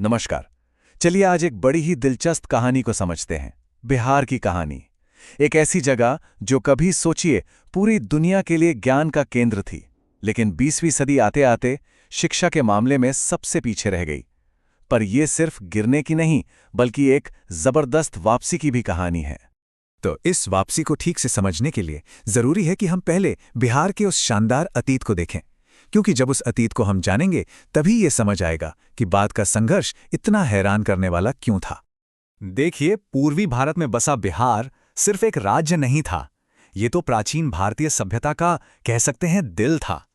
नमस्कार। चलिए आज एक बड़ी ही दिलचस्प कहानी को समझते हैं। बिहार की कहानी। एक ऐसी जगह जो कभी सोचिए पूरी दुनिया के लिए ज्ञान का केंद्र थी, लेकिन 20वीं सदी आते आते शिक्षा के मामले में सबसे पीछे रह गई। पर यह सिर्फ गिरने की नहीं, बल्कि एक जबरदस्त वापसी की भी कहानी है। तो इस वापसी को ठीक से समझने के लिए जरूरी है कि हम पहले बिहार के उस शानदार अतीत को देखें, क्योंकि जब उस अतीत को हम जानेंगे तभी ये समझ आएगा कि बाद का संघर्ष इतना हैरान करने वाला क्यों था। देखिए, पूर्वी भारत में बसा बिहार सिर्फ एक राज्य नहीं था, ये तो प्राचीन भारतीय सभ्यता का कह सकते हैं दिल था।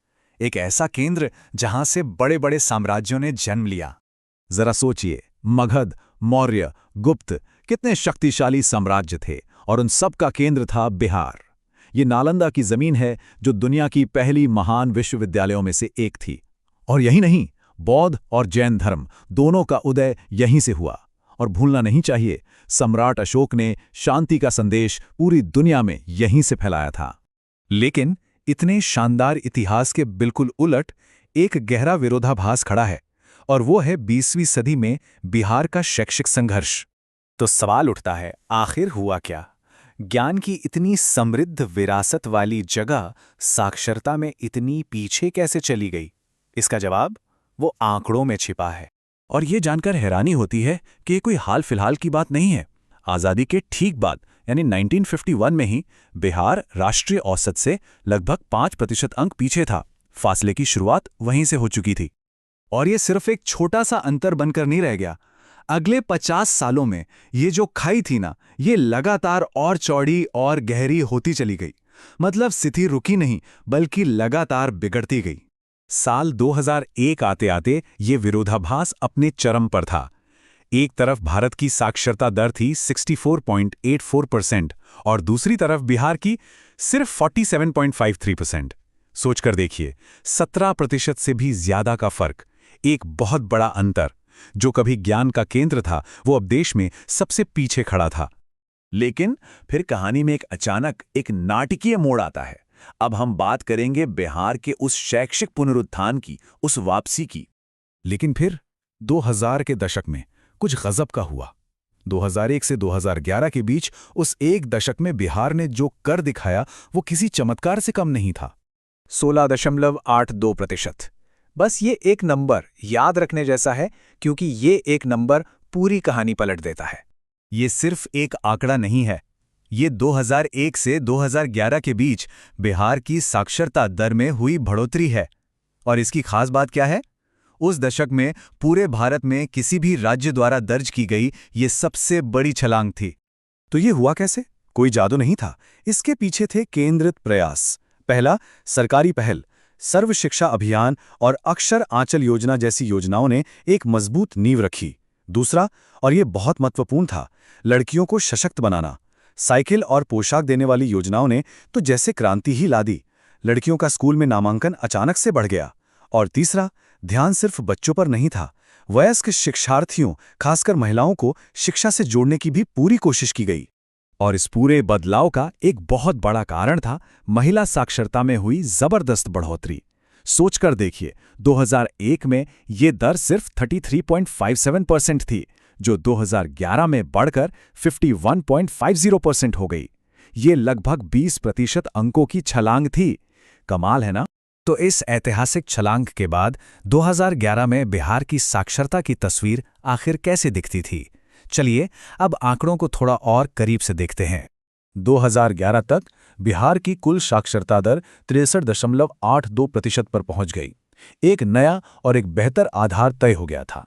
एक ऐसा केंद्र जहां से बड़े बड़े साम्राज्यों ने जन्म लिया। जरा सोचिए, मगध, मौर्य, गुप्त, कितने शक्तिशाली साम्राज्य थे और उन सब का केंद्र था बिहार। ये नालंदा की जमीन है जो दुनिया की पहली महान विश्वविद्यालयों में से एक थी। और यही नहीं, बौद्ध और जैन धर्म दोनों का उदय यहीं से हुआ। और भूलना नहीं चाहिए, सम्राट अशोक ने शांति का संदेश पूरी दुनिया में यहीं से फैलाया था। लेकिन इतने शानदार इतिहास के बिल्कुल उलट एक गहरा विरोधाभास खड़ा है, और वो है 20वीं सदी में बिहार का शैक्षिक संघर्ष। तो सवाल उठता है, आखिर हुआ क्या? ज्ञान की इतनी समृद्ध विरासत वाली जगह साक्षरता में इतनी पीछे कैसे चली गई? इसका जवाब वो आंकड़ों में छिपा है। और ये जानकर हैरानी होती है कि ये कोई हाल फिलहाल की बात नहीं है। आज़ादी के ठीक बाद यानी 1951 में ही बिहार राष्ट्रीय औसत से लगभग 5% अंक पीछे था। फासले की शुरुआत वहीं से हो चुकी थी। और ये सिर्फ एक छोटा सा अंतर बनकर नहीं रह गया। अगले 50 सालों में ये जो खाई थी ना, ये लगातार और चौड़ी और गहरी होती चली गई। मतलब स्थिति रुकी नहीं, बल्कि लगातार बिगड़ती गई। साल 2001 आते आते ये विरोधाभास अपने चरम पर था। एक तरफ भारत की साक्षरता दर थी 64.84% और दूसरी तरफ बिहार की सिर्फ 47.53%। सोचकर देखिए, 17% से भी ज्यादा का फर्क। एक बहुत बड़ा अंतर। जो कभी ज्ञान का केंद्र था, वो अब देश में सबसे पीछे खड़ा था। लेकिन फिर कहानी में एक अचानक एक नाटकीय मोड़ आता है। अब हम बात करेंगे बिहार के उस शैक्षिक पुनरुत्थान की, उस वापसी की। लेकिन फिर 2000 के दशक में कुछ गजब का हुआ। 2001 से 2011 के बीच उस एक दशक में बिहार ने जो कर दिखाया, वो किसी चमत्कार से कम नहीं था। 16.82%। बस ये एक नंबर याद रखने जैसा है, क्योंकि ये एक नंबर पूरी कहानी पलट देता है। ये सिर्फ एक आंकड़ा नहीं है, ये 2001 से 2011 के बीच बिहार की साक्षरता दर में हुई बढ़ोतरी है। और इसकी खास बात क्या है? उस दशक में पूरे भारत में किसी भी राज्य द्वारा दर्ज की गई ये सबसे बड़ी छलांग थी। तो ये हुआ कैसे? कोई जादू नहीं था, इसके पीछे थे केंद्रित प्रयास। पहला, सरकारी पहल। सर्व शिक्षा अभियान और अक्षर आंचल योजना जैसी योजनाओं ने एक मजबूत नींव रखी। दूसरा, और ये बहुत महत्वपूर्ण था, लड़कियों को सशक्त बनाना। साइकिल और पोशाक देने वाली योजनाओं ने तो जैसे क्रांति ही ला दी। लड़कियों का स्कूल में नामांकन अचानक से बढ़ गया। और तीसरा, ध्यान सिर्फ बच्चों पर नहीं था, वयस्क शिक्षार्थियों, खासकर महिलाओं को शिक्षा से जोड़ने की भी पूरी कोशिश की गई। और इस पूरे बदलाव का एक बहुत बड़ा कारण था महिला साक्षरता में हुई जबरदस्त बढ़ोतरी। सोचकर देखिए, 2001 में ये दर सिर्फ 33.57% थी, जो 2011 में बढ़कर 51.50% हो गई। ये लगभग 20% अंकों की छलांग थी। कमाल है ना? तो इस ऐतिहासिक छलांग के बाद 2011 में बिहार की साक्षरता की तस्वीर आखिर कैसे दिखती थी? चलिए अब आंकड़ों को थोड़ा और करीब से देखते हैं। 2011 तक बिहार की कुल साक्षरता दर 63.82% पर पहुंच गई। एक नया और एक बेहतर आधार तय हो गया था।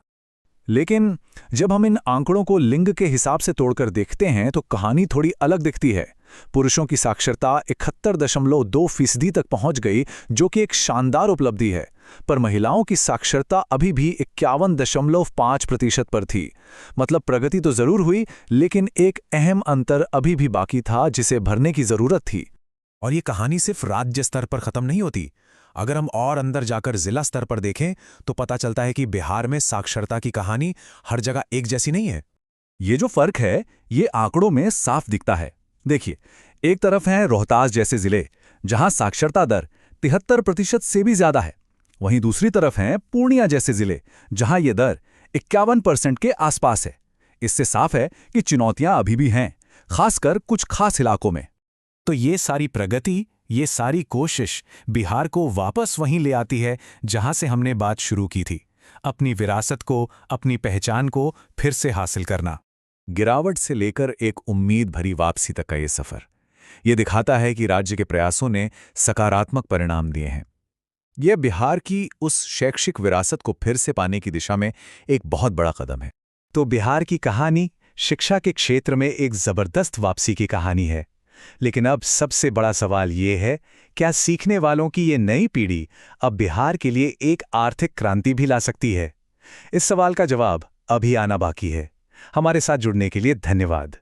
लेकिन जब हम इन आंकड़ों को लिंग के हिसाब से तोड़कर देखते हैं तो कहानी थोड़ी अलग दिखती है। पुरुषों की साक्षरता 71.2% तक पहुंच गई, जो कि एक शानदार उपलब्धि है। पर महिलाओं की साक्षरता अभी भी 51.5% पर थी। मतलब प्रगति तो जरूर हुई, लेकिन एक अहम अंतर अभी भी बाकी था, जिसे भरने की जरूरत थी। और ये कहानी सिर्फ राज्य स्तर पर खत्म नहीं होती। अगर हम और अंदर जाकर जिला स्तर पर देखें तो पता चलता है कि बिहार में साक्षरता की कहानी हर जगह एक जैसी नहीं है। ये जो फर्क है, ये आंकड़ों में साफ दिखता है। देखिए, एक तरफ हैं रोहतास जैसे जिले, जहां साक्षरता दर 73% से भी ज्यादा है। वहीं दूसरी तरफ हैं पूर्णिया जैसे जिले, जहां ये दर 51% के आसपास है। इससे साफ है कि चुनौतियां अभी भी हैं, खासकर कुछ खास इलाकों में। तो ये सारी प्रगति, ये सारी कोशिश बिहार को वापस वहीं ले आती है जहां से हमने बात शुरू की थी, अपनी विरासत को, अपनी पहचान को फिर से हासिल करना। गिरावट से लेकर एक उम्मीद भरी वापसी तक का ये सफर, ये दिखाता है कि राज्य के प्रयासों ने सकारात्मक परिणाम दिए हैं। यह बिहार की उस शैक्षिक विरासत को फिर से पाने की दिशा में एक बहुत बड़ा कदम है। तो बिहार की कहानी शिक्षा के क्षेत्र में एक जबरदस्त वापसी की कहानी है। लेकिन अब सबसे बड़ा सवाल ये है, क्या सीखने वालों की ये नई पीढ़ी अब बिहार के लिए एक आर्थिक क्रांति भी ला सकती है? इस सवाल का जवाब अभी आना बाकी है। हमारे साथ जुड़ने के लिए धन्यवाद।